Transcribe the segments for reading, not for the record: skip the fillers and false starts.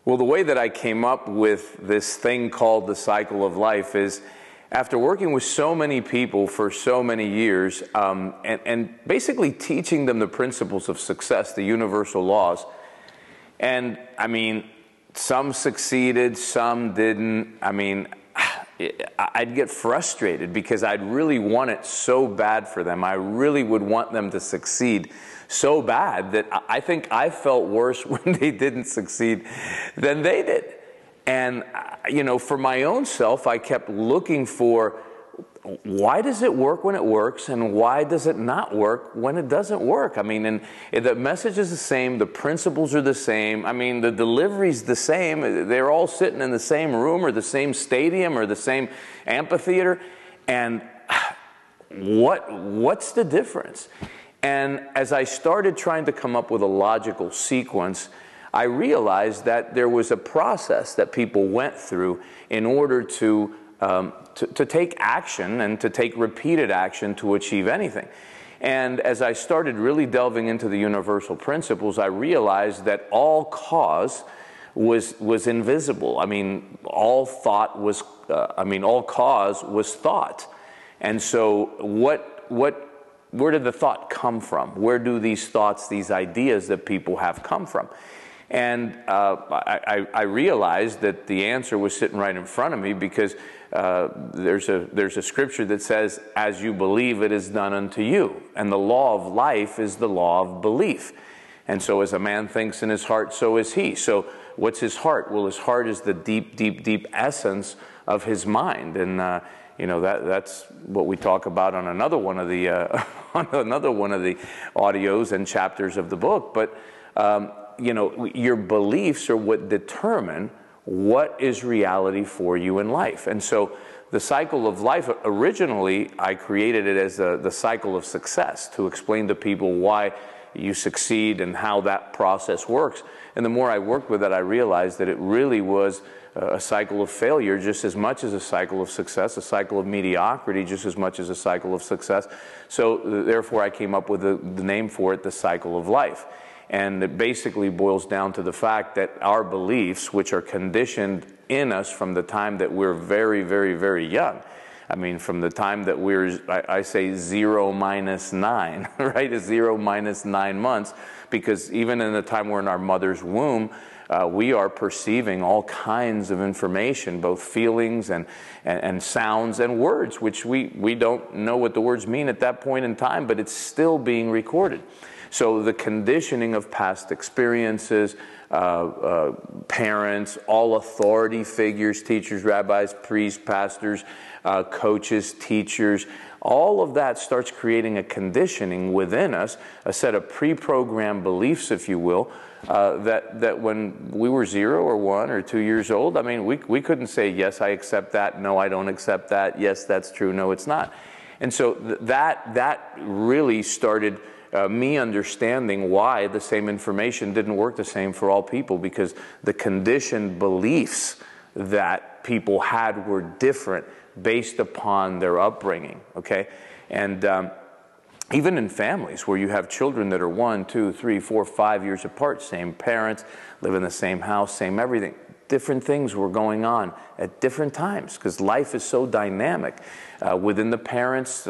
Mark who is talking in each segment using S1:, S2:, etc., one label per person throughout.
S1: Well, the way that I came up with this thing called the cycle of life is after working with so many people for so many years and basically teaching them the principles of success, the universal laws. And I mean, some succeeded, some didn't. I mean, I'd get frustrated because I'd really want it so bad for them. I really would want them to succeed so bad that I think I felt worse when they didn't succeed than they did. And, you know, for my own self, I kept looking for why does it work when it works and why does it not work when it doesn't work? I mean, and the message is the same, the principles are the same, I mean, the delivery's the same, they're all sitting in the same room or the same stadium or the same amphitheater, and what's the difference? And as I started trying to come up with a logical sequence, I realized that there was a process that people went through in order to take action and to take repeated action to achieve anything. And as I started really delving into the universal principles, I realized that all cause was invisible. I mean, all thought was, all cause was thought. And so where did the thought come from? Where do these thoughts, these ideas that people have come from? And I realized that the answer was sitting right in front of me because there's a scripture that says, as you believe, it is done unto you. And the law of life is the law of belief. And so as a man thinks in his heart, so is he. So what's his heart? Well, his heart is the deep, deep, deep essence of his mind. And you know, that's what we talk about on another one of the audios and chapters of the book. But you know, your beliefs are what determine what is reality for you in life. And so the cycle of life, originally I created it as the cycle of success to explain to people why you succeed and how that process works. And the more I worked with it, I realized that it really was a cycle of failure just as much as a cycle of success, a cycle of mediocrity just as much as a cycle of success. So therefore I came up with the name for it, the cycle of life. And it basically boils down to the fact that our beliefs, which are conditioned in us from the time that we're very, very, very young, I mean, from the time that we're, I say 0 minus 9, right? 0 minus 9 months, because even in the time we're in our mother's womb, we are perceiving all kinds of information, both feelings and sounds and words, which we don't know what the words mean at that point in time, but it's still being recorded. So the conditioning of past experiences, parents, all authority figures, teachers, rabbis, priests, pastors, coaches, teachers, all of that starts creating a conditioning within us, a set of pre-programmed beliefs, if you will, that when we were 0 or 1 or 2 years old, I mean, we couldn't say, yes, I accept that, no, I don't accept that, yes, that's true, no, it's not. And so that really started me understanding why the same information didn't work the same for all people, because the conditioned beliefs that people had were different based upon their upbringing, okay? And even in families where you have children that are 1, 2, 3, 4, 5 years apart, same parents, live in the same house, same everything, different things were going on at different times because life is so dynamic within the parents'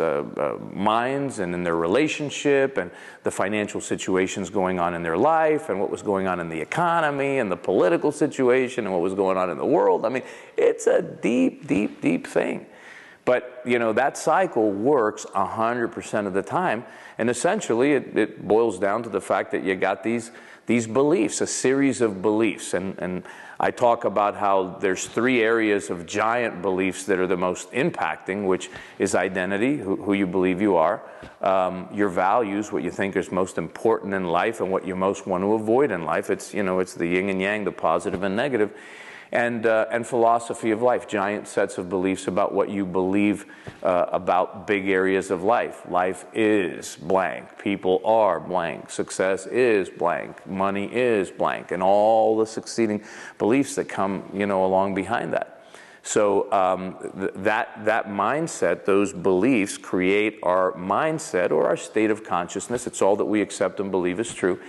S1: minds and in their relationship and the financial situations going on in their life and what was going on in the economy and the political situation and what was going on in the world. I mean, it's a deep, deep, deep thing. But, you know, that cycle works 100% of the time. And essentially, it boils down to the fact that you got these beliefs, a series of beliefs. And I talk about how there's 3 areas of giant beliefs that are the most impacting, which is identity, who you believe you are, your values, what you think is most important in life and what you most want to avoid in life. It's, you know, it's the yin and yang, the positive and negative. And philosophy of life, giant sets of beliefs about what you believe about big areas of life. Life is blank. People are blank. Success is blank. Money is blank. And all the succeeding beliefs that come, you know, along behind that. So that mindset, those beliefs create our mindset or our state of consciousness. It's all that we accept and believe is true.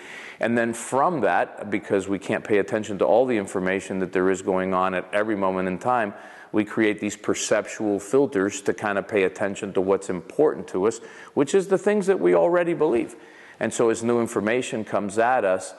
S1: And then from that, because we can't pay attention to all the information that there is going on at every moment in time, we create these perceptual filters to kind of pay attention to what's important to us, which is the things that we already believe. And so as new information comes at us,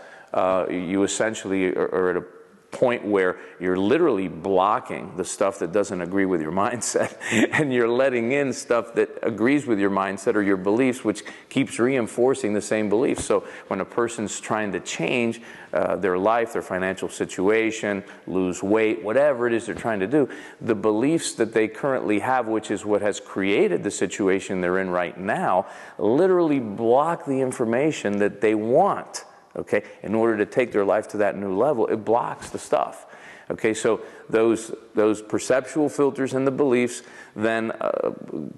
S1: you essentially are at a point where you're literally blocking the stuff that doesn't agree with your mindset, and you're letting in stuff that agrees with your mindset or your beliefs, which keeps reinforcing the same beliefs. So when a person's trying to change their life, their financial situation, lose weight, whatever it is they're trying to do, the beliefs that they currently have, which is what has created the situation they're in right now, literally block the information that they want. Okay, in order to take their life to that new level, it blocks the stuff. Okay, so those perceptual filters and the beliefs then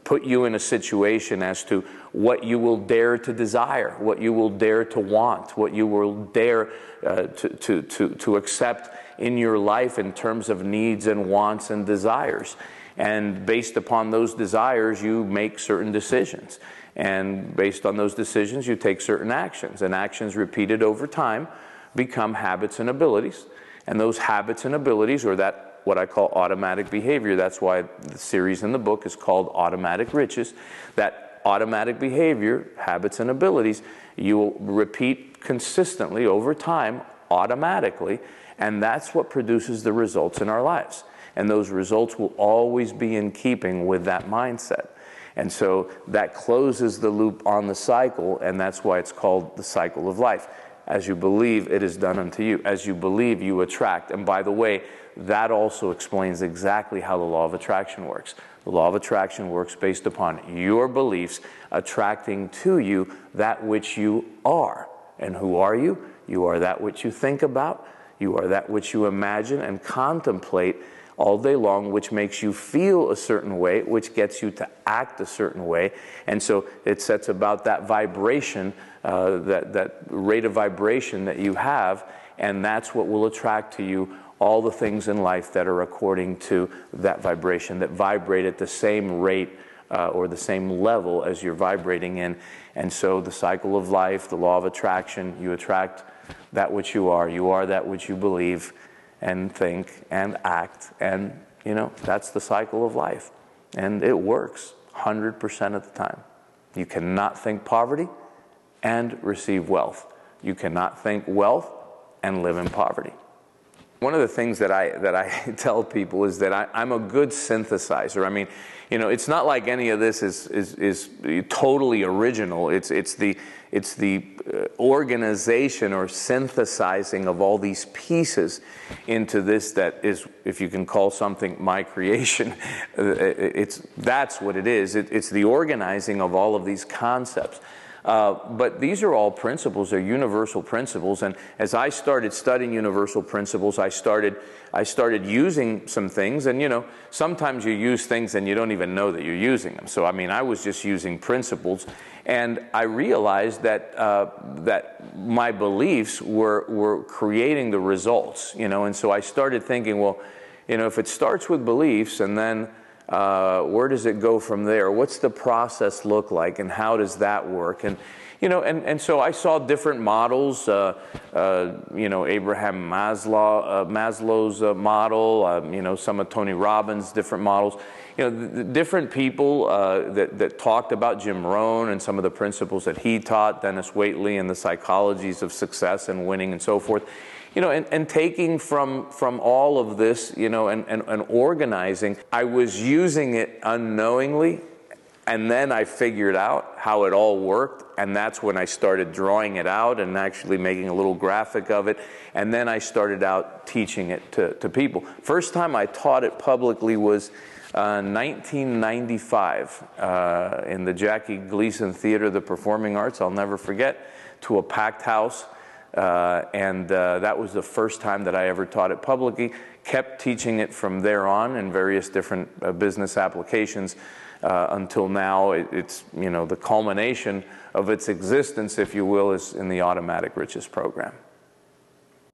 S1: put you in a situation as to what you will dare to desire, what you will dare to want, what you will dare to accept in your life in terms of needs and wants and desires. And based upon those desires, you make certain decisions. And based on those decisions, you take certain actions. And actions repeated over time become habits and abilities. And those habits and abilities, or that what I call automatic behavior, that's why the series in the book is called Automatic Riches, that automatic behavior, habits and abilities, you will repeat consistently over time, automatically, and that's what produces the results in our lives. And those results will always be in keeping with that mindset. And so that closes the loop on the cycle, and that's why it's called the cycle of life. As you believe, it is done unto you. As you believe, you attract. And by the way, that also explains exactly how the law of attraction works. The law of attraction works based upon your beliefs attracting to you that which you are. And who are you? You are that which you think about. You are that which you imagine and contemplate all day long, which makes you feel a certain way, which gets you to act a certain way. And so it sets about that vibration, that rate of vibration that you have, and that's what will attract to you all the things in life that are according to that vibration, that vibrate at the same rate or the same level as you're vibrating in. And so the cycle of life, the law of attraction, you attract that which you are that which you believe and think and act, and that's the cycle of life. And it works 100% of the time. You cannot think poverty and receive wealth. You cannot think wealth and live in poverty. One of the things that I tell people is that I'm a good synthesizer. I mean, it's not like any of this is totally original. It's the organization or synthesizing of all these pieces into this that is, if you can call something my creation, that's what it is. It's the organizing of all of these concepts. But these are all principles, they're universal principles, and as I started studying universal principles, I started using some things, and sometimes you use things and you don't even know that you're using them. So I mean, I was just using principles, and I realized that that my beliefs were creating the results, and so I started thinking, well, if it starts with beliefs and then where does it go from there? What's the process look like, and how does that work? And and so I saw different models. Abraham Maslow's model. Some of Tony Robbins' different models. Different people that talked about Jim Rohn and some of the principles that he taught, Dennis Waitley, and the psychologies of success and winning and so forth. And taking from all of this, and organizing, I was using it unknowingly, and then I figured out how it all worked, and that's when I started drawing it out and actually making a little graphic of it, and then I started out teaching it to people. First time I taught it publicly was 1995 in the Jackie Gleason Theater of the Performing Arts. I'll never forget, to a packed house. That was the first time that I ever taught it publicly. Kept teaching it from there on in various different business applications until now. It's the culmination of its existence, if you will, is in the Automatic Riches program.